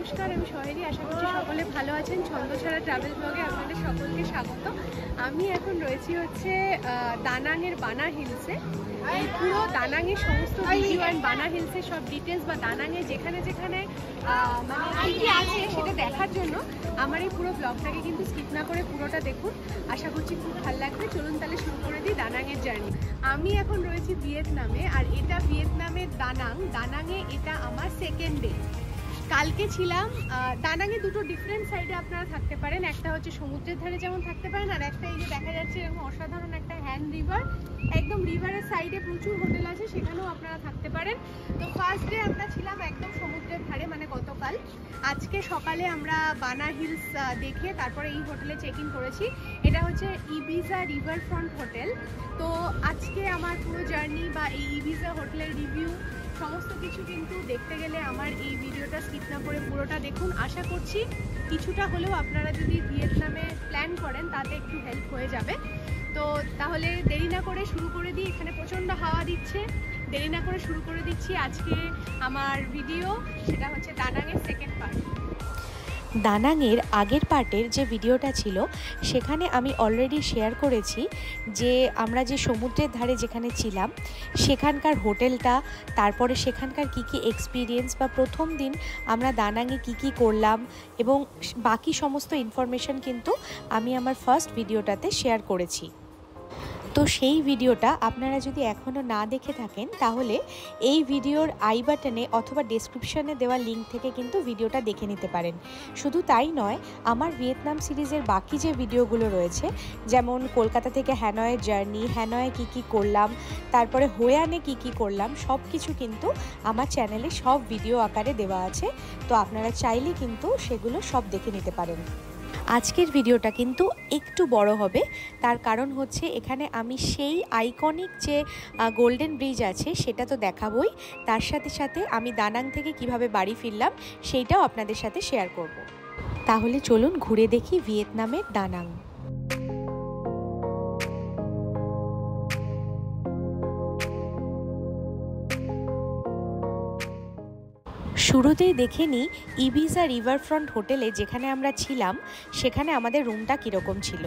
নমস্কার, আমি সোহেলি। আশা করছি সকলে ভালো আছেন। ছন্দছাড়া ট্রাভেল ব্লগে আপনাদের সকলকে স্বাগত। আমি এখন রয়েছি হচ্ছে দানাংয়ের বানা হিলসে। এই পুরো দানাংয়ের সমস্ত ভিডিও অ্যান্ড বানা হিলসের সব ডিটেলস বা দানাংয়ে যেখানে যেখানে মানে কী আছে সেটা দেখার জন্য আমার এই পুরো ব্লগটাকে কিন্তু স্কিপ না করে পুরোটা দেখুন। আশা করছি খুব ভালো লাগবে। চলুন তাহলে শুরু করে দিই দানাংয়ের জার্নি। আমি এখন রয়েছি ভিয়েতনামে, আর এটা ভিয়েতনামের দানাংয়ে এটা আমার সেকেন্ড ডে। কালকে ছিলাম দানাংয়ে। দুটো ডিফারেন্ট সাইডে আপনারা থাকতে পারেন। একটা হচ্ছে সমুদ্রের ধারে যেমন থাকতে পারেন, আর একটা এই যে দেখা যাচ্ছে এরকম অসাধারণ একটা হ্যান্ড রিভার, একদম রিভারের সাইডে প্রচুর হোটেল আছে, সেখানেও আপনারা থাকতে পারেন। তো ফার্স্ট ডে আমরা ছিলাম একদম সমুদ্রের ধারে, মানে গতকাল। আজকে সকালে আমরা বানা হিলস দেখে তারপরে এই হোটেলে চেক ইন করেছি। এটা হচ্ছে ইবিজা রিভার ফ্রন্ট হোটেল। তো আজকে আমার পুরো জার্নি বা এই ইবিজা হোটেলের রিভিউ সমস্ত কিছু কিন্তু দেখতে গেলে আমার এই ভিডিওটা স্কিপ না করে পুরোটা দেখুন। আশা করছি কিছুটা হলেও আপনারা যদি ভিয়েতনামে প্ল্যান করেন তাতে একটু হেল্প হয়ে যাবে। তো তাহলে দেরি না করে শুরু করে দিই। এখানে প্রচণ্ড হাওয়া দিচ্ছে। দেরি না করে শুরু করে দিচ্ছি আজকে আমার ভিডিও। সেটা হচ্ছে দানাংয়ের সেকেন্ড পার্ট। দানাংয়ের আগের পার্টের যে ভিডিওটা ছিল সেখানে আমি অলরেডি শেয়ার করেছি যে আমরা যে সমুদ্রের ধারে যেখানে ছিলাম সেখানকার হোটেলটা, তারপরে সেখানকার কি কি এক্সপিরিয়েন্স বা প্রথম দিন আমরা দানাংয়ে কি করলাম এবং বাকি সমস্ত ইনফরমেশন কিন্তু আমি আমার ফার্স্ট ভিডিওটাতে শেয়ার করেছি। তো সেই ভিডিওটা আপনারা যদি এখনও না দেখে থাকেন তাহলে এই ভিডিওর আই বাটনে অথবা ডেসক্রিপশনে দেওয়া লিঙ্ক থেকে কিন্তু ভিডিওটা দেখে নিতে পারেন। শুধু তাই নয়, আমার ভিয়েতনাম সিরিজের বাকি যে ভিডিওগুলো রয়েছে, যেমন কলকাতা থেকে হ্যানয়ের জার্নি, হ্যানয়ে কি করলাম, তারপরে হোয়ানে কি করলাম, সব কিছু কিন্তু আমার চ্যানেলে সব ভিডিও আকারে দেওয়া আছে। তো আপনারা চাইলে কিন্তু সেগুলো সব দেখে নিতে পারেন। আজকের ভিডিওটা কিন্তু একটু বড় হবে, তার কারণ হচ্ছে এখানে আমি সেই আইকনিক যে গোল্ডেন ব্রিজ আছে সেটা তো দেখাবই, তার সাথে সাথে আমি দানাং থেকে কিভাবে বাড়ি ফিরলাম সেইটাও আপনাদের সাথে শেয়ার করব। তাহলে চলুন ঘুরে দেখি ভিয়েতনামের দানাং। শুরুতেই দেখে নিই ইবিজা রিভারফ্রন্ট হোটেলে যেখানে আমরা ছিলাম সেখানে আমাদের রুমটা কীরকম ছিল।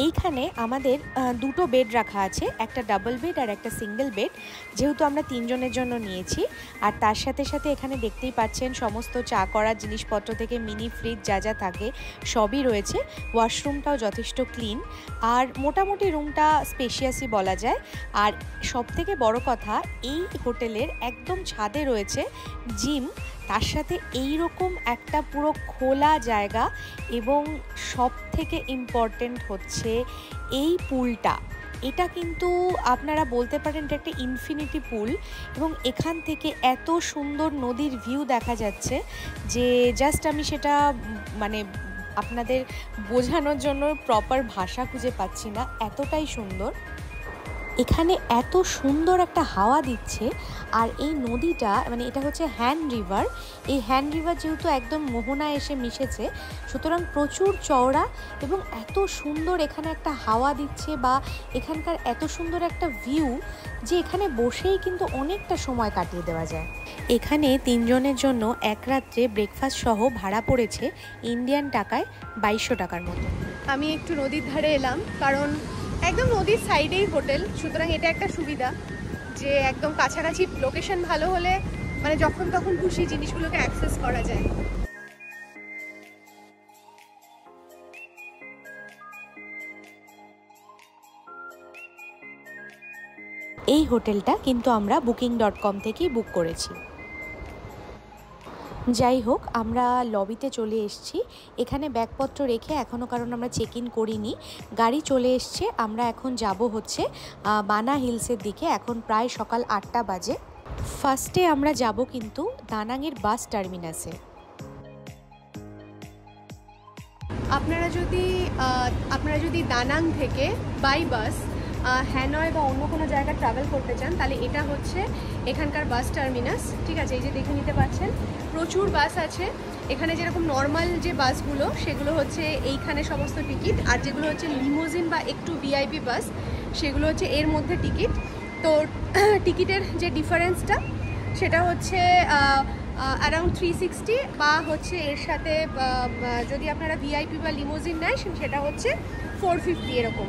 এইখানে আমাদের দুটো বেড রাখা আছে, একটা ডাবল বেড আর একটা সিঙ্গেল বেড, যেহেতু আমরা 3 জনের জন্য নিয়েছি। আর তার সাথে সাথে এখানে দেখতেই পাচ্ছেন সমস্ত চা করার জিনিসপত্র থেকে মিনি ফ্রিজ যা থাকে সবই রয়েছে। ওয়াশরুমটাও যথেষ্ট ক্লিন, আর মোটামুটি রুমটা স্পেশিয়াসই বলা যায়। আর সবথেকে বড় কথা, এই হোটেলের একদম ছাদে রয়েছে জিম, তার সাথে এই রকম একটা পুরো খোলা জায়গা, এবং সব থেকে ইম্পর্টেন্ট হচ্ছে এই পুলটা। এটা কিন্তু আপনারা বলতে পারেন এটা একটা ইনফিনিটি পুল, এবং এখান থেকে এত সুন্দর নদীর ভিউ দেখা যাচ্ছে যে জাস্ট আমি সেটা মানে আপনাদের বোঝানোর জন্য প্রপার ভাষা খুঁজে পাচ্ছি না, এতটাই সুন্দর। এখানে এত সুন্দর একটা হাওয়া দিচ্ছে, আর এই নদীটা মানে এটা হচ্ছে হ্যান রিভার। এই হ্যান রিভার যেহেতু একদম মোহনায় এসে মিশেছে, সুতরাং প্রচুর চওড়া এবং এত সুন্দর এখানে একটা হাওয়া দিচ্ছে, বা এখানকার এত সুন্দর একটা ভিউ যে এখানে বসেই কিন্তু অনেকটা সময় কাটিয়ে দেওয়া যায়। এখানে 3 জনের জন্য এক রাত্রে ব্রেকফাস্ট সহ ভাড়া পড়েছে ইন্ডিয়ান টাকায় 2200 টাকার মতো। আমি একটু নদীর ধারে এলাম, কারণ একদম নদীর সাইডেই হোটেল, সুতরাং এটা একটা সুবিধা যে একদম কাছাকাছি লোকেশন ভালো হলে মানে যখন তখন খুশি জিনিসগুলোকে অ্যাক্সেস করা যায়। এই হোটেলটা কিন্তু আমরা booking.com থেকেই বুক করেছি। যাই হোক, আমরা লবিতে চলে এসেছি। এখানে ব্যাগপত্র রেখে এখনও, কারণ আমরা চেক ইন করিনি, গাড়ি চলে এসছে। আমরা এখন যাব হচ্ছে বানা হিলসের দিকে। এখন প্রায় সকাল 8টা বাজে। ফার্স্টে আমরা যাব কিন্তু দানাংয়ের বাস টার্মিনাসে। আপনারা যদি দানাং থেকে বাই বাস হ্যানয় বা অন্য কোনো জায়গায় ট্রাভেল করতে চান, তাহলে এটা হচ্ছে এখানকার বাস টার্মিনাস। ঠিক আছে, এই যে দেখে নিতে পাচ্ছেন প্রচুর বাস আছে এখানে। যেরকম নর্মাল যে বাসগুলো সেগুলো হচ্ছে এইখানে সমস্ত টিকিট, আর যেগুলো হচ্ছে লিমোজিন বা একটু ভিআইপি বাস সেগুলো হচ্ছে এর মধ্যে টিকিট। তো টিকিটের যে ডিফারেন্সটা সেটা হচ্ছে অ্যারাউন্ড 360, বা হচ্ছে এর সাথে যদি আপনারা ভিআইপি বা লিমোজিন নেয় সেটা হচ্ছে 450 এরকম।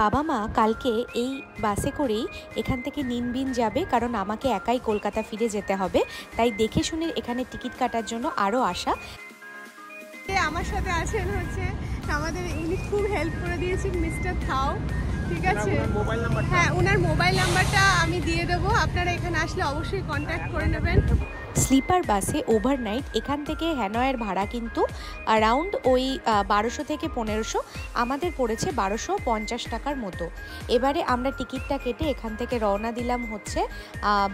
বাবা মা কালকে এই বাসে করেই এখান থেকে নিনবিন যাবে, কারণ আমাকে একাই কলকাতা ফিরে যেতে হবে, তাই দেখে শুনে এখানে টিকিট কাটার জন্য আরও আসা। আমার সাথে আছেন হচ্ছে আমাদের, উনি খুব হেল্প করে দিয়েছেন মিস্টার থাও, ঠিক আছে? হ্যাঁ, ওনার মোবাইল নাম্বারটা আমি দিয়ে দেবো, আপনারা এখানে আসলে অবশ্যই কন্ট্যাক্ট করে নেবেন। স্লিপার বাসে ওভারনাইট এখান থেকে হ্যানয়ের ভাড়া কিন্তু অ্যারাউন্ড ওই 1200 থেকে 1500, আমাদের পড়েছে 1250 টাকার মতো। এবারে আমরা টিকিটটা কেটে এখান থেকে রওনা দিলাম হচ্ছে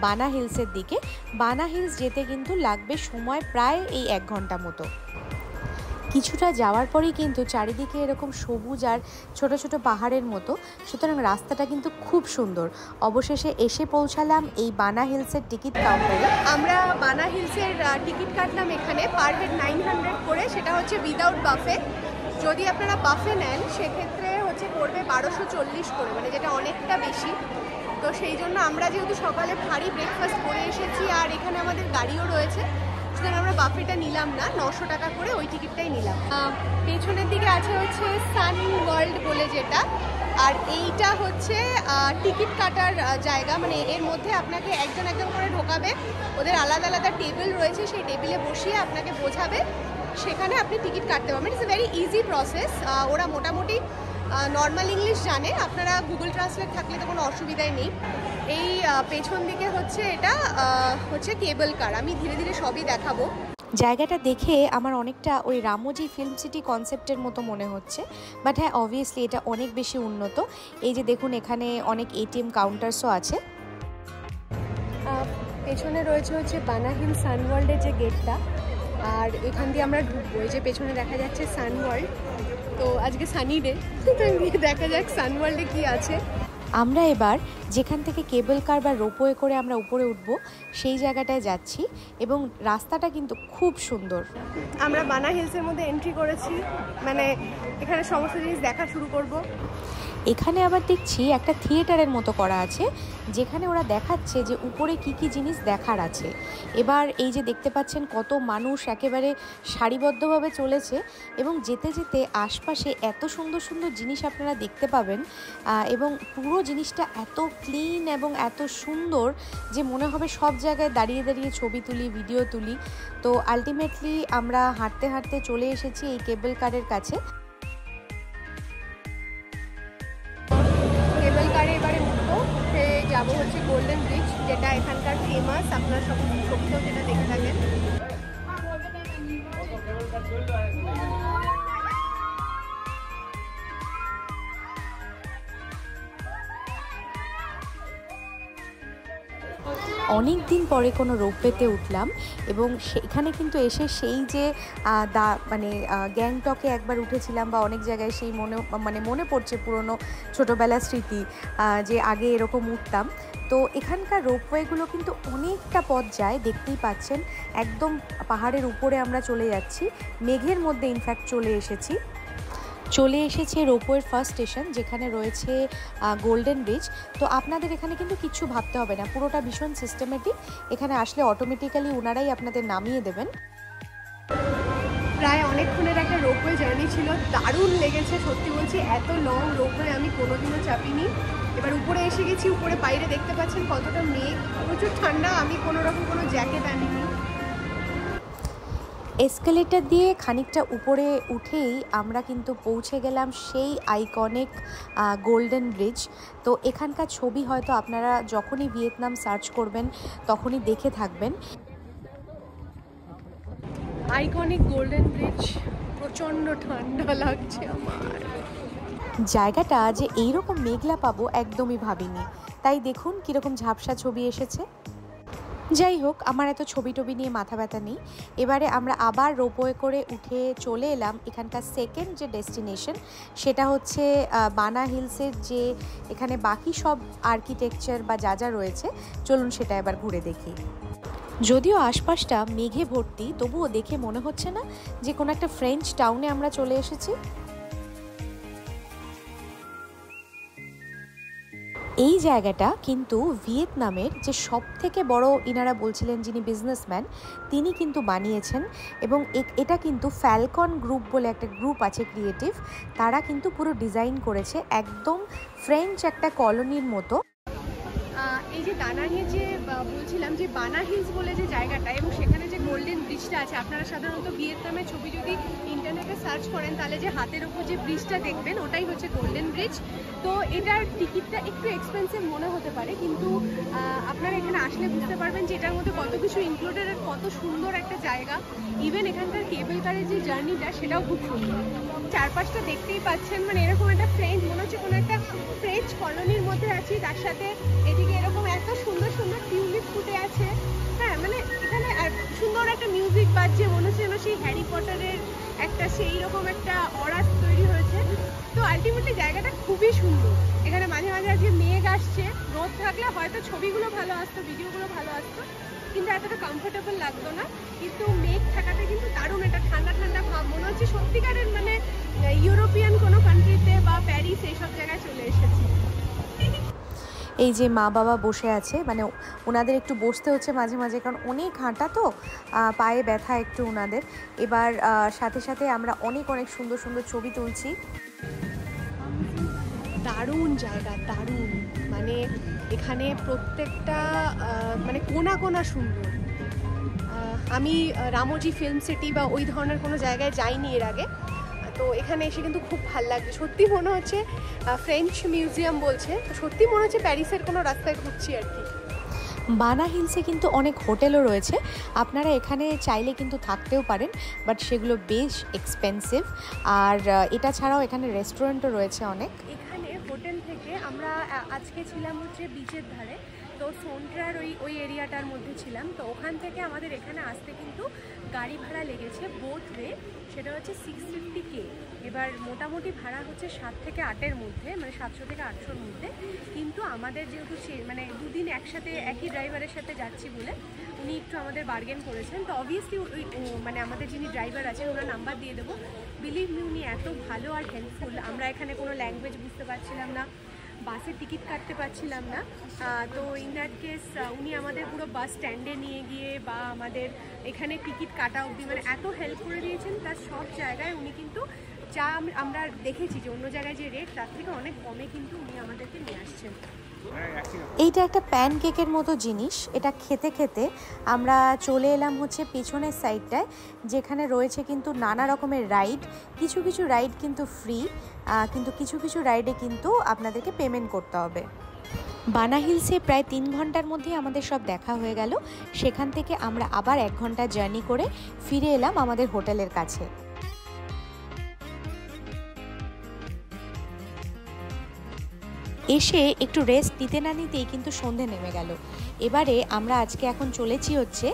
বানা হিলসের দিকে। বানা হিলস যেতে কিন্তু লাগবে সময় প্রায় এই 1 ঘন্টা মতো। কিছুটা যাওয়ার পরেই কিন্তু চারিদিকে এরকম সবুজ আর ছোট ছোট পাহাড়ের মতো, সুতরাং রাস্তাটা কিন্তু খুব সুন্দর। অবশেষে এসে পৌঁছালাম এই বানা হিলসের টিকিট কাউন্টারে। আমরা বানা হিলসের টিকিট কাটলাম এখানে পার হেড 900 করে, সেটা হচ্ছে উইদাউট বাফে। যদি আপনারা বাফে নেন সেক্ষেত্রে হচ্ছে পড়বে 1240 করে, মানে যেটা অনেকটা বেশি। তো সেই জন্য আমরা যেহেতু সকালে ভারী ব্রেকফাস্ট করে এসেছি আর এখানে আমাদের গাড়িও রয়েছে, সুতরাং আমরা বাফেটা নিলাম না, 900 টাকা করে ওই টিকিটটাই নিলাম। পেছনের দিকে আছে হচ্ছে সান ওয়ার্ল্ড বলে যেটা, আর এইটা হচ্ছে টিকিট কাটার জায়গা, মানে এর মধ্যে আপনাকে একজন একজন করে ঢোকাবে, ওদের আলাদা আলাদা টেবিল রয়েছে, সেই টেবিলে বসিয়ে আপনাকে বোঝাবে, সেখানে আপনি টিকিট কাটতে পারবেন। It's a very easy process. ওরা মোটামুটি নর্মাল ইংলিশ জানে, আপনারা গুগল ট্রান্সলেট থাকলে তো কোনো অসুবিধাই নেই। এই পেছন দিকে হচ্ছে এটা হচ্ছে কেবল কার, আমি ধীরে ধীরে সবই দেখাবো। জায়গাটা দেখে আমার অনেকটা ওই রামোজি ফিল্ম সিটি কনসেপ্টের মতো মনে হচ্ছে, বাট হ্যাঁ অবভিয়াসলি এটা অনেক বেশি উন্নত। এই যে দেখুন এখানে অনেক এটিএম কাউন্টার্সও আছে। পেছনে রয়েছে হচ্ছে বানা হিল সানওয়ার্ল্ডের যে গেটটা, আর এখান দিয়ে আমরা ঢুকবো। এই যে পেছনে দেখা যাচ্ছে সানওয়ার্ল্ড, তো আজকে সানি ডে, দেখা যাক সানওয়ার্ল্ডে কি আছে। আমরা এবার যেখান থেকে কেবল কার বা রোপওয়ে করে আমরা উপরে উঠবো সেই জায়গাটায় যাচ্ছি, এবং রাস্তাটা কিন্তু খুব সুন্দর। আমরা বানা হিলসের মধ্যে এন্ট্রি করেছি, মানে এখানে সমস্ত জিনিস দেখা শুরু করব। এখানে আবার দেখছি একটা থিয়েটারের মতো করা আছে, যেখানে ওরা দেখাচ্ছে যে উপরে কি কি জিনিস দেখার আছে। এবার এই যে দেখতে পাচ্ছেন কত মানুষ একেবারে সারিবদ্ধভাবে চলেছে, এবং যেতে যেতে আশপাশে এত সুন্দর সুন্দর জিনিস আপনারা দেখতে পাবেন, এবং পুরো জিনিসটা এত ক্লিন এবং এত সুন্দর যে মনে হবে সব জায়গায় দাঁড়িয়ে দাঁড়িয়ে ছবি তুলি, ভিডিও তুলি। তো আলটিমেটলি আমরা হাঁটতে হাঁটতে চলে এসেছি এই কেবল কারের কাছে। কেবল কারে এবারে উঠবো, যাবো হচ্ছে গোল্ডেন ব্রিজ, যেটা এখানকার ফেমাস, আপনারা সব ছবিতেও যেটা দেখে থাকেন। অনেক দিন পরে কোনো রোপওয়েতে উঠলাম, এবং সেখানে কিন্তু এসে সেই যে মানে গ্যাংটকে একবার উঠেছিলাম, বা অনেক জায়গায় সেই মনে পড়ছে পুরনো ছোটোবেলার স্মৃতি, যে আগে এরকম উঠতাম। তো এখানকার রোপওয়েগুলো কিন্তু অনেকটা পথ যায়, দেখতেই পাচ্ছেন একদম পাহাড়ের উপরে আমরা চলে যাচ্ছি, মেঘের মধ্যে ইনফ্যাক্ট চলে এসেছে রোপওয়ের ফার্স্ট স্টেশন, যেখানে রয়েছে গোল্ডেন ব্রিজ। তো আপনাদের এখানে কিন্তু কিচ্ছু ভাবতে হবে না, পুরোটা ভীষণ সিস্টেমেটিক। এখানে আসলে অটোমেটিক্যালি ওনারাই আপনাদের নামিয়ে দেবেন। প্রায় অনেকক্ষণের একটা রোপওয়ে জার্নি ছিল, দারুণ লেগেছে সত্যি বলছি। এত লং রোপওয়ে আমি কোনোদিনও চাপিনি। এবার উপরে এসে গেছি, উপরে বাইরে দেখতে পাচ্ছেন কতটা মেঘ, প্রচুর ঠান্ডা, আমি কোনো জ্যাকেট আনিনি। এসকেলেটার দিয়ে খানিকটা উপরে উঠেই আমরা কিন্তু পৌঁছে গেলাম সেই আইকনিক গোল্ডেন ব্রিজ। তো এখানকার ছবি হয়তো আপনারা যখনই ভিয়েতনাম সার্চ করবেন তখনই দেখে থাকবেন। আইকনিক গোল্ডেন ব্রিজ, প্রচণ্ড ঠান্ডা লাগছে আমার। জায়গাটা যে এইরকম মেঘলা পাবো একদমই ভাবিনি, তাই দেখুন কীরকম ঝাপসা ছবি এসেছে। যাই হোক, আমার এত ছবি টবি নিয়ে মাথা ব্যথা নেই। এবারে আমরা আবার রোপওয়ে করে উঠে চলে এলাম এখানকার সেকেন্ড যে ডেস্টিনেশন, সেটা হচ্ছে বানা হিলসের যে এখানে বাকি সব আর্কিটেকচার বা যা যা রয়েছে, চলুন সেটা এবার ঘুরে দেখি। যদিও আশপাশটা মেঘে ভর্তি, তবুও দেখে মনে হচ্ছে না যে কোনো একটা ফ্রেঞ্চ টাউনে আমরা চলে এসেছি। এই জায়গাটা কিন্তু ভিয়েতনামের যে সবথেকে বড়, ইনারা বলছিলেন যিনি বিজনেসম্যান, তিনি কিন্তু বানিয়েছেন। এবং এটা কিন্তু ফ্যালকন গ্রুপ বলে একটা গ্রুপ আছে ক্রিয়েটিভ, তারা কিন্তু পুরো ডিজাইন করেছে একদম ফ্রেঞ্চ একটা কলোনির মতো। এই যে দানাংয়ে যে বলছিলাম যে বানা হিলস বলে যে জায়গাটা, এবং সেখানে যে গোল্ডেন ব্রিজটা আছে, আপনারা সাধারণত ভিয়েতনামের ছবি যদি ইন্টারনেটে সার্চ করেন তাহলে যে হাতের ওপর যে ব্রিজটা দেখবেন ওটাই হচ্ছে গোল্ডেন ব্রিজ। তো এটার টিকিটটা একটু এক্সপেন্সিভ মনে হতে পারে, কিন্তু আপনারা এখানে আসলে বুঝতে পারবেন যে এটার মধ্যে কত কিছু ইনক্লুডেড আর কত সুন্দর একটা জায়গা। ইভেন এখানকার কেবল কারের যে জার্নিটা সেটাও খুব সুন্দর। চারপাশটা দেখতেই পাচ্ছেন, মানে এরকম একটা ফ্রেঞ্চ, মনে হচ্ছে কোনো একটা ফ্রেঞ্চ কলোনির মধ্যে আছি। তার সাথে এদিকে এরকম এত সুন্দর সুন্দর টিউলিপ ফুটে আছে। হ্যাঁ, মানে এখানে সুন্দর একটা মিউজিক বাজছে, মনে হচ্ছে যেন সেই হ্যারি পটারের একটা সেই রকম একটা অরা তৈরি হয়েছে। তো আলটিমেটলি জায়গাটা খুবই সুন্দর। এখানে মাঝে মাঝে আজকে মেঘ আসছে, রোদ থাকলে হয়তো ছবিগুলো ভালো আসতো, ভিডিওগুলো ভালো আসতো, কিন্তু এতটা কমফোর্টেবল লাগতো না। কিন্তু মেঘ থাকাতে কিন্তু দারুণ একটা ঠান্ডা ঠান্ডা ভাব, মনে হচ্ছে সত্যিকারের মানে ইউরোপিয়ান কোনো কান্ট্রিতে বা প্যারিস এইসব জায়গায় চলে এসেছি। এই যে মা বাবা বসে আছে, মানে ওনাদের একটু বসতে হচ্ছে মাঝে মাঝে, কারণ অনেক হাঁটা তো, পায়ে ব্যথা একটু ওনাদের। এবার সাথে সাথে আমরা অনেক অনেক সুন্দর সুন্দর ছবি তুলছি। দারুণ জায়গা, দারুণ, মানে এখানে প্রত্যেকটা মানে কোনা কোনা সুন্দর। আমি রামোজি ফিল্ম সিটি বা ওই ধরনের কোনো জায়গায় যাইনি এর আগে, তো এখানে এসে কিন্তু খুব ভালো লাগছে। সত্যি মনে হচ্ছে ফ্রেঞ্চ মিউজিয়াম বলছে, তো সত্যি মনে হচ্ছে প্যারিসের কোনো রাস্তায় ঘুরছি আর কি। বানা হিলসে কিন্তু অনেক হোটেলও রয়েছে, আপনারা এখানে চাইলে কিন্তু থাকতেও পারেন, বাট সেগুলো বেশ এক্সপেন্সিভ। আর এটা ছাড়াও এখানে রেস্টুরেন্টও রয়েছে অনেক। এখানে হোটেল থেকে আমরা আজকে ছিলাম হচ্ছে বিচের ধারে, তো সোনট্রার ওই এরিয়াটার মধ্যে ছিলাম। তো ওখান থেকে আমাদের এখানে আসতে কিন্তু গাড়ি ভাড়া লেগেছে বোথ ওয়ে, সেটা হচ্ছে 650K। এবার মোটামুটি ভাড়া হচ্ছে 7 থেকে 8-এর মধ্যে, মানে 700 থেকে 800-র মধ্যে। কিন্তু আমাদের যেহেতু মানে দুদিন একসাথে একই ড্রাইভারের সাথে যাচ্ছি বলে উনি একটু আমাদের বার্গেন করেছেন। তো অবভিয়াসলি ওই মানে আমাদের যিনি ড্রাইভার আছেন ওনার নাম্বার দিয়ে দেবো। বিলিভ মি, উনি এত ভালো আর হেল্পফুল। আমরা এখানে কোনো ল্যাঙ্গুয়েজ বুঝতে পারছিলাম না, বাসের টিকিট কাটতে পারছিলাম না, তো ইন দ্যাট কেস উনি আমাদের পুরো বাস স্ট্যান্ডে নিয়ে গিয়ে বা আমাদের এখানে টিকিট কাটা অবধি মানে এত হেল্প করে দিয়েছেন। তার সব জায়গায় উনি কিন্তু যা আমরা দেখেছি যে অন্য জায়গায় যে রেট তার থেকে অনেক কমে কিন্তু উনি আমাদেরকে নিয়ে আসছেন। এইটা একটা প্যানকেকের মতো জিনিস, এটা খেতে খেতে আমরা চলে এলাম হচ্ছে পেছনের সাইডটায়, যেখানে রয়েছে কিন্তু নানা রকমের রাইড। কিছু কিছু রাইড কিন্তু ফ্রি, কিন্তু কিছু কিছু রাইডে কিন্তু আপনাদেরকে পেমেন্ট করতে হবে। বানা হিলসে প্রায় 3 ঘন্টার মধ্যেই আমাদের সব দেখা হয়ে গেল। সেখান থেকে আমরা আবার 1 ঘন্টা জার্নি করে ফিরে এলাম আমাদের হোটেলের কাছে। এসে একটু রেস্ট নিতে না নিতেই কিন্তু সন্ধে নেমে গেল। এবারে আমরা আজকে এখন চলেছি হচ্ছে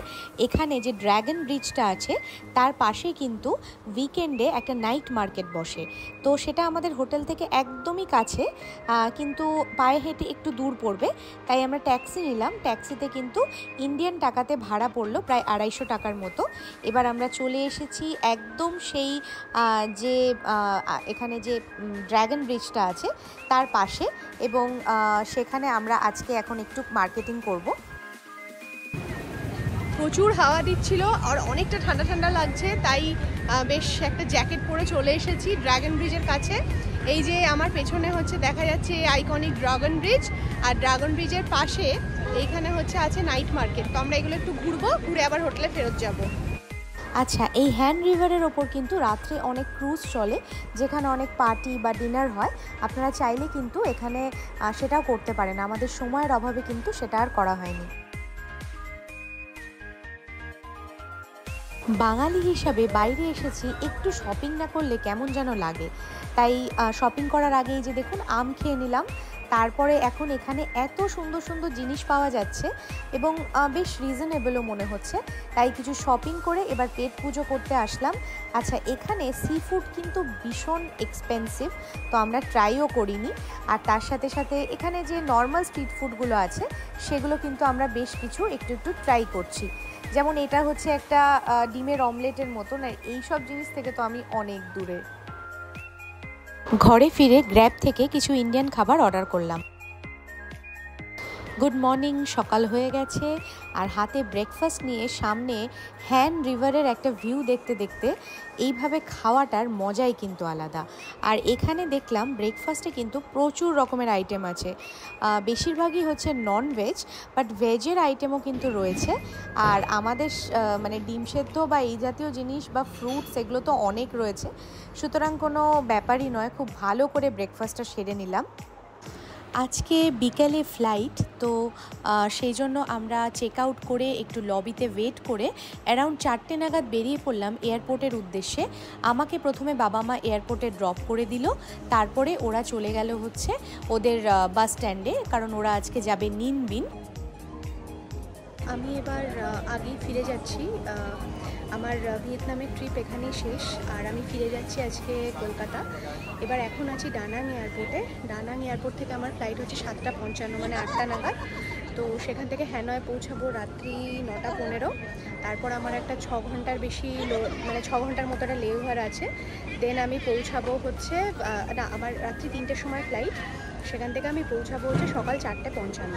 এখানে যে ড্র্যাগন ব্রিজটা আছে তার পাশে কিন্তু উইকেন্ডে একটা নাইট মার্কেট বসে। তো সেটা আমাদের হোটেল থেকে একদমই কাছে, কিন্তু পায়ে হেঁটে একটু দূর পড়বে, তাই আমরা ট্যাক্সি নিলাম। ট্যাক্সিতে কিন্তু ইন্ডিয়ান টাকাতে ভাড়া পড়লো প্রায় 250 টাকার মতো। এবার আমরা চলে এসেছি একদম সেই যে এখানে যে ড্র্যাগন ব্রিজটা আছে তার পাশে, এবং সেখানে আমরা আজকে এখন একটু মার্কেটিং করব। প্রচুর হাওয়া দিচ্ছিল আর অনেকটা ঠান্ডা ঠান্ডা লাগছে, তাই বেশ একটা জ্যাকেট পরে চলে এসেছি ড্র্যাগন ব্রিজের কাছে। এই যে আমার পেছনে হচ্ছে দেখা যাচ্ছে আইকনিক ড্রাগন ব্রিজ, আর ড্রাগন ব্রিজের পাশে এইখানে হচ্ছে আছে নাইট মার্কেট। তো আমরা এগুলো একটু ঘুরবো, ঘুরে আবার হোটেলে ফেরত যাব। আচ্ছা, এই হ্যান রিভারের ওপর কিন্তু রাত্রে অনেক ক্রুজ চলে, যেখানে অনেক পার্টি বা ডিনার হয়। আপনারা চাইলে কিন্তু এখানে সেটাও করতে পারেন। আমাদের সময়ের অভাবে কিন্তু সেটা আর করা হয়নি। বাঙালি হিসাবে বাইরে এসেছি, একটু শপিং না করলে কেমন যেন লাগে, তাই শপিং করার আগেই যে দেখুন আম খেয়ে নিলাম। তারপরে এখন এখানে এত সুন্দর সুন্দর জিনিস পাওয়া যাচ্ছে এবং বেশ রিজনেবলও মনে হচ্ছে, তাই কিছু শপিং করে এবার পেট পুজো করতে আসলাম। আচ্ছা, এখানে সি ফুড কিন্তু ভীষণ এক্সপেন্সিভ, তো আমরা ট্রাইও করিনি। আর তার সাথে সাথে এখানে যে নর্মাল স্ট্রিট ফুডগুলো আছে সেগুলো কিন্তু আমরা বেশ কিছু একটু একটু ট্রাই করছি। যেমন এটা হচ্ছে একটা ডিমের অমলেটের মতন, আর এইসব জিনিস থেকে তো আমি অনেক দূরে। ঘরে ফিরে গ্র্যাব থেকে কিছু ইন্ডিয়ান খাবার অর্ডার করলাম। গুড মর্নিং, সকাল হয়ে গেছে আর হাতে ব্রেকফাস্ট নিয়ে সামনে হ্যান রিভারের একটা ভিউ দেখতে দেখতে এইভাবে খাওয়াটার মজাই কিন্তু আলাদা। আর এখানে দেখলাম ব্রেকফাস্টে কিন্তু প্রচুর রকমের আইটেম আছে, বেশিরভাগই হচ্ছে নন ভেজ, বাট ভেজের আইটেমও কিন্তু রয়েছে। আর আমাদের মানে ডিম সেদ্ধ বা এই জাতীয় জিনিস বা ফ্রুটস এগুলো তো অনেক রয়েছে, সুতরাং কোনো ব্যাপারই নয়। খুব ভালো করে ব্রেকফাস্টটা সেরে নিলাম। আজকে বিকেলে ফ্লাইট, তো সেই জন্য আমরা চেক আউট করে একটু লবিতে ওয়েট করে অ্যারাউন্ড 4টে নাগাদ বেরিয়ে পড়লাম এয়ারপোর্টের উদ্দেশ্যে। আমাকে প্রথমে বাবা মা এয়ারপোর্টে ড্রপ করে দিল, তারপরে ওরা চলে গেল হচ্ছে ওদের বাস স্ট্যান্ডে, কারণ ওরা আজকে যাবে নিনবিন। আমি এবার আগেই ফিরে যাচ্ছি, আমার ভিয়েতনামের ট্রিপ এখানেই শেষ আর আমি ফিরে যাচ্ছি আজকে কলকাতা। এবার এখন আছি ডানাং এয়ারপোর্টে। ডানাং এয়ারপোর্ট থেকে আমার ফ্লাইট হচ্ছে 7:55, মানে 8টা নাগাদ। তো সেখান থেকে হ্যানয় পৌঁছাবো রাত্রি 9:15। তারপর আমার একটা 6 ঘন্টার বেশি মানে 6 ঘন্টার মতো একটা লেওভার আছে। দেন আমি পৌঁছাবো হচ্ছে না, আমার রাত্রি 3টের সময় ফ্লাইট, সেখান থেকে আমি পৌঁছাবো হচ্ছে সকাল 4:55।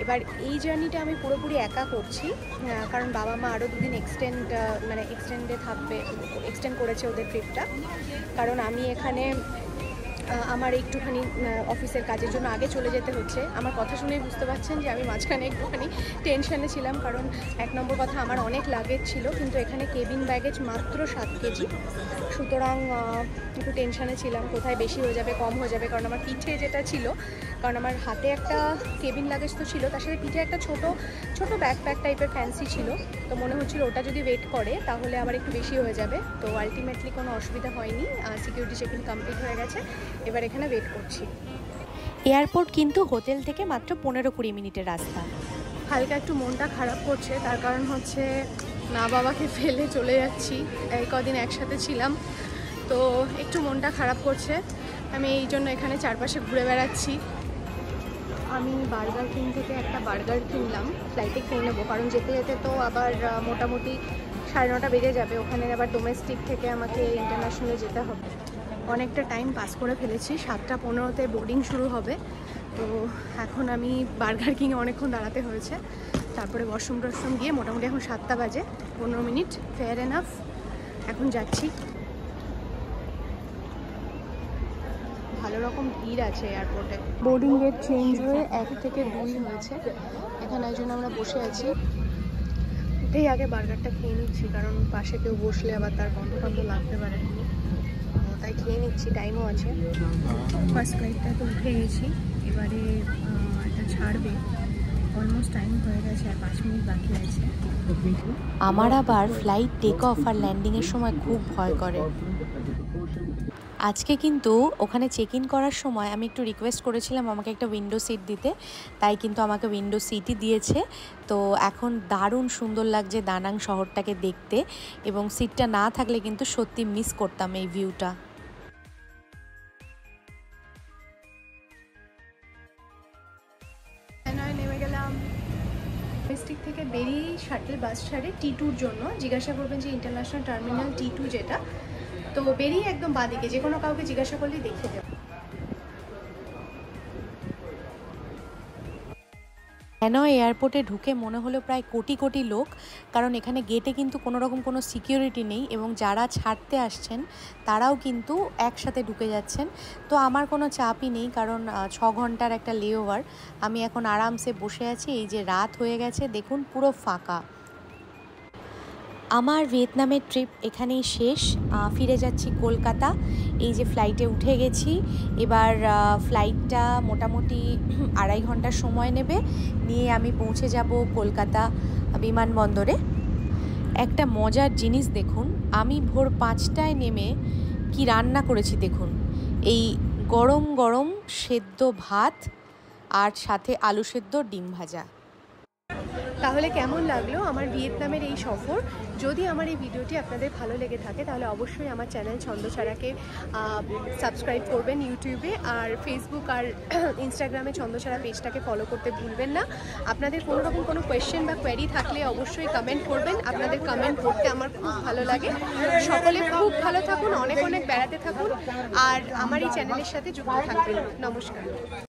এবার এই জার্নিটা আমি পুরোপুরি একা করছি, কারণ বাবা মা আরও 2 দিন এক্সটেন্ডে থাকবে, এক্সটেন্ড করেছে ওদের ট্রিপটা। কারণ আমি এখানে আমার একটুখানি অফিসের কাজের জন্য আগে চলে যেতে হচ্ছে। আমার কথা শুনেই বুঝতে পারছেন যে আমি মাঝখানে একটুখানি টেনশানে ছিলাম, কারণ 1 নম্বর কথা আমার অনেক লাগেজ ছিল, কিন্তু এখানে কেবিন ব্যাগেজ মাত্র 7 কেজি। সুতরাং একটু টেনশানে ছিলাম কোথায় বেশি হয়ে যাবে কম হয়ে যাবে, কারণ আমার পিঠে যেটা ছিল, কারণ আমার হাতে একটা কেবিন লাগেজ তো ছিল, তার সাথে পিঠে একটা ছোট ব্যাকপ্যাক টাইপের ফ্যান্সি ছিল। তো মনে হচ্ছিল ওটা যদি ওয়েট করে তাহলে আবার একটু বেশি হয়ে যাবে। তো আলটিমেটলি কোনো অসুবিধা হয়নি, সিকিউরিটি চেক ইন কমপ্লিট হয়ে গেছে। এবার এখানে ওয়েট করছি। এয়ারপোর্ট কিন্তু হোটেল থেকে মাত্র 15-20 মিনিটের রাস্তা। হালকা একটু মনটা খারাপ করছে, তার কারণ হচ্ছে মা বাবাকে ফেলে চলে যাচ্ছি। এই কদিন একসাথে ছিলাম, তো একটু মনটা খারাপ করছে। আমি এই জন্য এখানে চারপাশে ঘুরে বেড়াচ্ছি। আমি বার্গার কিং থেকে একটা বার্গার কিনলাম, ফ্লাইটে খেয়ে নেবো, কারণ যেতে যেতে তো আবার মোটামুটি 9:30 বেজে যাবে। ওখানে আবার ডোমেস্টিক থেকে আমাকে ইন্টারন্যাশনালে যেতে হবে। অনেকটা টাইম পাস করে ফেলেছি, 7:15-তে বোর্ডিং শুরু হবে। তো এখন আমি বার্গার কিংয়ে অনেকক্ষণ দাঁড়াতে হয়েছে, তারপরে ওয়াশরুম টশরুম গিয়ে মোটামুটি এখন 7টা বাজে, 15 মিনিট, ফেয়ার এনাফ। এখন যাচ্ছি। ভালো রকম ভিড় আছে এয়ারপোর্টে। বোর্ডিং গেট চেঞ্জ হয়ে 1 থেকে 2 হয়েছে, এখানে একজন আমরা বসে আছি। উঠেই আগে বার্গারটা খেয়ে নিচ্ছি, কারণ পাশে কেউ বসলে আবার তার গন্ধ লাগতে পারে, তাই খেয়ে নিচ্ছি, টাইমও আছে। ফার্স্ট ফ্লাইটটা তো উঠে গেছি, এবারে এটা ছাড়বে, অলমোস্ট টাইম হয়ে গেছে আর 5 মিনিট বাকি আছে। আমার আবার ফ্লাইট টেক অফ আর ল্যান্ডিংয়ের সময় খুব ভয় করে। আজকে কিন্তু ওখানে চেক ইন করার সময় আমি একটু রিকোয়েস্ট করেছিলাম আমাকে একটা উইন্ডো সিট দিতে, তাই কিন্তু আমাকে উইন্ডো সিটই দিয়েছে। তো এখন দারুণ সুন্দর লাগছে দানাং শহরটাকে দেখতে, এবং সিটটা না থাকলে কিন্তু সত্যি মিস করতাম এই ভিউটা। নেমে গেলাম ডোমেস্টিক থেকে, বেরিয়ে শাটল বাস ছাড়ে T2-র জন্য। জিজ্ঞাসা করবেন যে ইন্টারন্যাশনাল টার্মিনাল T2 যেটা, তো বেরিয়ে একদম বাঁদিকে, যে কোনো কাউকে জিজ্ঞাসা করলেই দেখিয়ে দেবে। হ্যানয় এয়ারপোর্টে ঢুকে মনে হলো প্রায় কোটি কোটি লোক, কারণ এখানে গেটে কিন্তু কোনো রকম কোনো সিকিউরিটি নেই, এবং যারা ছাড়তে আসছেন তারাও কিন্তু একসাথে ঢুকে যাচ্ছেন। তো আমার কোনো চাপই নেই, কারণ 6 ঘন্টার একটা লেওভার, আমি এখন আরামসে বসে আছি। এই যে রাত হয়ে গেছে, দেখুন পুরো ফাঁকা। আমার ভিয়েতনামের ট্রিপ এখানেই শেষ, ফিরে যাচ্ছি কলকাতা। এই যে ফ্লাইটে উঠে গেছি, এবার ফ্লাইটটা মোটামুটি 2.5 ঘন্টার সময় নেবে, নিয়ে আমি পৌঁছে যাব কলকাতা বিমানবন্দরে। একটা মজার জিনিস দেখুন, আমি ভোর 5টায় নেমে কি রান্না করেছি দেখুন। এই গরম গরম সেদ্ধ ভাত আর সাথে আলু সেদ্ধ, ডিম ভাজা। তাহলে কেমন লাগলো আমার ভিয়েতনামের এই সফর? যদি আমার এই ভিডিওটি আপনাদের ভালো লেগে থাকে তাহলে অবশ্যই আমার চ্যানেল ছন্দছাড়াকে সাবস্ক্রাইব করবেন ইউটিউবে, আর ফেসবুক আর ইনস্টাগ্রামে ছন্দছাড়া পেজটাকে ফলো করতে ভুলবেন না। আপনাদের কোনো রকম কোনো কোয়েশ্চেন বা কোয়েরি থাকলে অবশ্যই কমেন্ট করবেন, আপনাদের কমেন্ট পড়তে আমার খুব ভালো লাগে। সকলে খুব ভালো থাকুন, অনেক অনেক বেড়াতে থাকুন, আর আমার এই চ্যানেলের সাথে যুক্ত থাকবেন। নমস্কার।